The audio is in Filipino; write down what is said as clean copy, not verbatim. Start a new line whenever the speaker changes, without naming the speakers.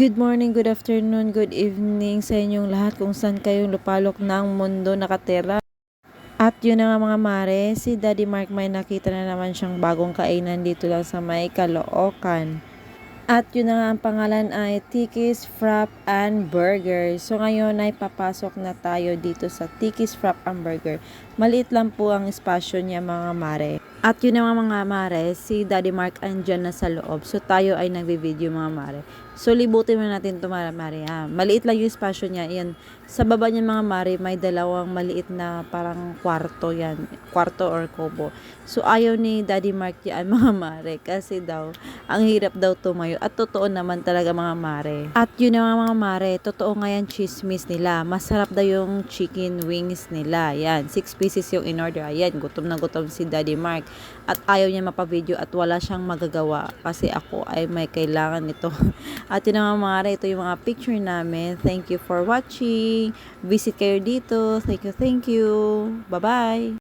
Good morning, good afternoon, good evening sa inyong lahat kung saan kayong lupalok ng mundo nakatira. At yun na nga mga mare, si Daddy Mark may nakita na naman siyang bagong kainan dito lang sa may Caloocan. At yun na nga ang pangalan ay Tiki's Frap and Burger. So ngayon ay papasok na tayo dito sa Tiki's Frap and Burger. Maliit lang po ang espasyo niya mga mare. At yun na mga mare, si Daddy Mark andyan na sa loob. So tayo ay nagbe-video mga mare. So libutin mo natin ito mga mare. Maliit lang yung espasyo niya. Yan. Sa baba niya mga mare, may dalawang maliit na parang kwarto yan. Kwarto or kubo. So ayaw ni Daddy Mark yan mga mare. Kasi daw, ang hirap daw tumayo. At totoo naman talaga mga mare. At yun na mga mare, totoo nga yan chismis nila. Masarap daw yung chicken wings nila. Yan, 6 pieces yung in-order. Ayan, gutom na gutom si Daddy Mark. At ayaw niya mapavideo at wala siyang magagawa. Kasi ako ay may kailangan nito. At yun na mga mare, ito yung mga picture namin. Thank you for watching. Visit kayo dito. Thank you, thank you. Bye-bye.